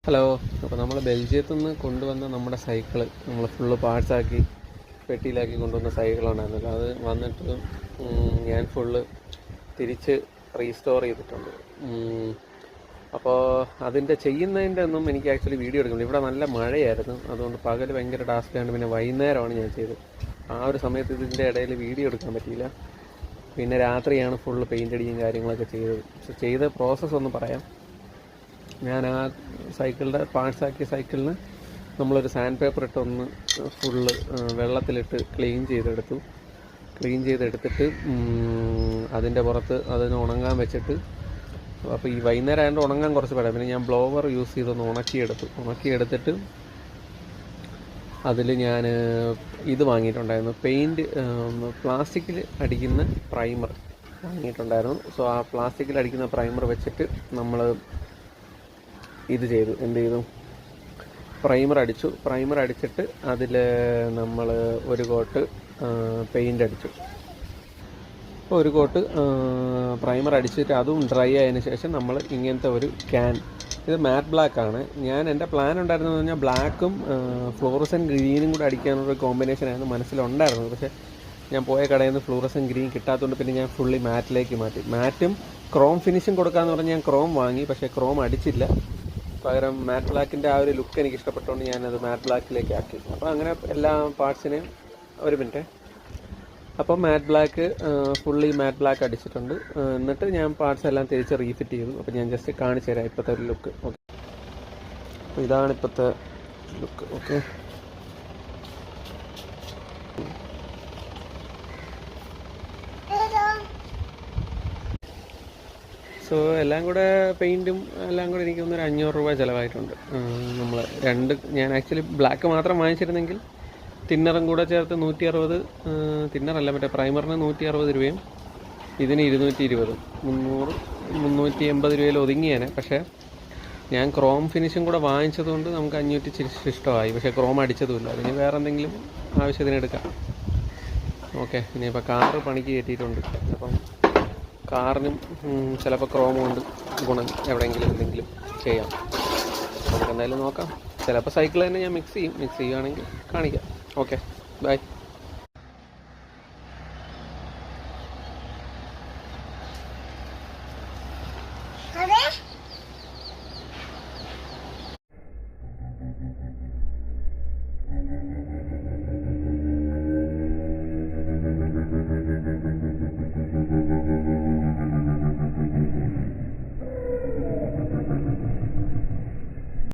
Hello. അപ്പോൾ നമ്മൾ ബെൽജിയത്തു നിന്ന് കൊണ്ടുവന്ന നമ്മുടെ സൈക്കിള് നമ്മൾ ഫുള്ള് പാർട്സാക്കി പെട്ടിയിലാക്കി കൊണ്ടുവന്ന സൈക്കിളുണ്ടായിരുന്നല്ലോ. അത് വന്നിട്ട് ഞാൻ ഫുള്ള് തിരിച്ച് റീസ്റ്റോർ ചെയ്തിട്ടുണ്ട്. അപ്പോൾ അതിൻ്റെ ചെയ്യുന്നതിൻ്റെ ഒന്നും എനിക്ക് ആക്ച്വലി വീഡിയോ എടുക്കുന്നില്ല. ഇവിടെ നല്ല മഴയായിരുന്നു, അതുകൊണ്ട് പകൽ ഭയങ്കര ടാസ്ക്കാണ്. പിന്നെ വൈകുന്നേരമാണ് ഞാൻ ചെയ്തത്. ആ ഒരു സമയത്ത് ഇതിൻ്റെ ഇടയിൽ വീഡിയോ എടുക്കാൻ പറ്റിയില്ല. പിന്നെ രാത്രിയാണ് ഫുള്ള് പെയിൻ്റ് അടിയും കാര്യങ്ങളൊക്കെ ചെയ്തത്. ചെയ്ത പ്രോസസ്സ് ഒന്ന് പറയാം. ഞാൻ ആ സൈക്കിളിൻ്റെ പാർട്സാക്കിയ സൈക്കിളിന് നമ്മളൊരു സാൻഡ് പേപ്പർ ഇട്ടൊന്ന് ഫുള്ള് വെള്ളത്തിലിട്ട് ക്ലീൻ ചെയ്തെടുത്തിട്ട് അതിൻ്റെ പുറത്ത് അതിന് ഉണങ്ങാൻ വെച്ചിട്ട്, അപ്പോൾ ഈ വൈകുന്നേരം ആയതുകൊണ്ട് ഉണങ്ങാൻ കുറച്ച് പാടാം. പിന്നെ ഞാൻ ബ്ലോവർ യൂസ് ചെയ്തൊന്ന് ഉണക്കിയെടുത്തിട്ട് അതിൽ ഞാൻ ഇത് വാങ്ങിയിട്ടുണ്ടായിരുന്നു, പെയിൻറ്റ് പ്ലാസ്റ്റിക്കിൽ അടിക്കുന്ന പ്രൈമർ വാങ്ങിയിട്ടുണ്ടായിരുന്നു. സോ ആ പ്ലാസ്റ്റിക്കിൽ അടിക്കുന്ന പ്രൈമർ വെച്ചിട്ട് നമ്മൾ ഇത് ചെയ്തു. എന്ത് ചെയ്തു? പ്രൈമർ അടിച്ചിട്ട് അതിൽ നമ്മൾ ഒരു കോട്ട് പെയിൻ്റ് അടിച്ചു. ഒരു കോട്ട് പ്രൈമർ അടിച്ചിട്ട് അതും ഡ്രൈ ആയതിനു ശേഷം നമ്മൾ ഇങ്ങനത്തെ ഒരു ക്യാൻ, ഇത് മാറ്റ് ബ്ലാക്കാണ്. എൻ്റെ പ്ലാൻ ഉണ്ടായിരുന്നത് പറഞ്ഞാൽ ബ്ലാക്കും ഫ്ലോറസൻ ഗ്രീനും കൂടെ അടിക്കാനുള്ള കോമ്പിനേഷനായിരുന്നു മനസ്സിലുണ്ടായിരുന്നത്. പക്ഷേ ഞാൻ പോയ കടയിൽ നിന്ന് ഫ്ലോറസൻ ഗ്രീൻ കിട്ടാത്തതുകൊണ്ട് പിന്നെ ഞാൻ ഫുള്ളി മാറ്റിലേക്ക് മാറ്റി. മാറ്റും ക്രോം ഫിനിഷും കൊടുക്കാമെന്ന് പറഞ്ഞാൽ ഞാൻ ക്രോം വാങ്ങി, പക്ഷേ ക്രോം അടിച്ചില്ല. പകരം മാറ്റ് ബ്ലാക്കിൻ്റെ ആ ഒരു ലുക്ക് എനിക്ക് ഇഷ്ടപ്പെട്ടുകൊണ്ട് ഞാനത് മാറ്റ് ബ്ലാക്കിലേക്ക് ആക്കി. അപ്പോൾ അങ്ങനെ എല്ലാ പാർട്സിനെയും ഒരു മിനിറ്റ്. അപ്പോൾ മാറ്റ് ബ്ലാക്ക് ഫുള്ളി മാറ്റ് ബ്ലാക്ക് അടിച്ചിട്ടുണ്ട്. എന്നിട്ട് ഞാൻ പാർട്സ് എല്ലാം തിരിച്ച് റീഫിറ്റ് ചെയ്തു. അപ്പോൾ ഞാൻ ജസ്റ്റ് കാണിച്ചു തരാം ഇപ്പോഴത്തെ ഒരു ലുക്ക്. ഓക്കെ, അപ്പോൾ ഇതാണ് ഇപ്പോഴത്തെ ലുക്ക്. ഓക്കെ, സോ എല്ലാം കൂടെ പെയിൻറ്റും എല്ലാം കൂടെ എനിക്ക് തോന്നുന്നു 500 രൂപ ചിലവായിട്ടുണ്ട്. ഞാൻ ആക്ച്വലി ബ്ലാക്ക് മാത്രം വാങ്ങിച്ചിരുന്നെങ്കിൽ തിന്നറും കൂടെ ചേർത്ത് 160, തിന്നറല്ല മറ്റേ പ്രൈമറിന് 160 രൂപയും ഇതിന് 220, 380 രൂപയിൽ ഒതുങ്ങിയേനെ. പക്ഷേ ഞാൻ ക്രോം ഫിനിഷും കൂടെ വാങ്ങിച്ചതുകൊണ്ട് നമുക്ക് 500 ഇഷ്ടമായി. പക്ഷേ ക്രോം അടിച്ചതുമില്ല. അതിന് വേറെ എന്തെങ്കിലും ആവശ്യത്തിന് എടുക്കാം. ഓക്കെ, ഇനിയിപ്പോൾ കാറ് പണിക്ക് കയറ്റിയിട്ടുണ്ട്. അപ്പം കാറിനും ചിലപ്പോൾ ക്രോം കൊണ്ട് ഗുണം എവിടെയെങ്കിലും എന്തെങ്കിലും ചെയ്യാം. നമുക്ക് എന്തായാലും നോക്കാം. ചിലപ്പോൾ സൈക്കിൾ തന്നെ ഞാൻ മിക്സ് ചെയ്യുകയാണെങ്കിൽ കാണിക്കാം. Okay, by.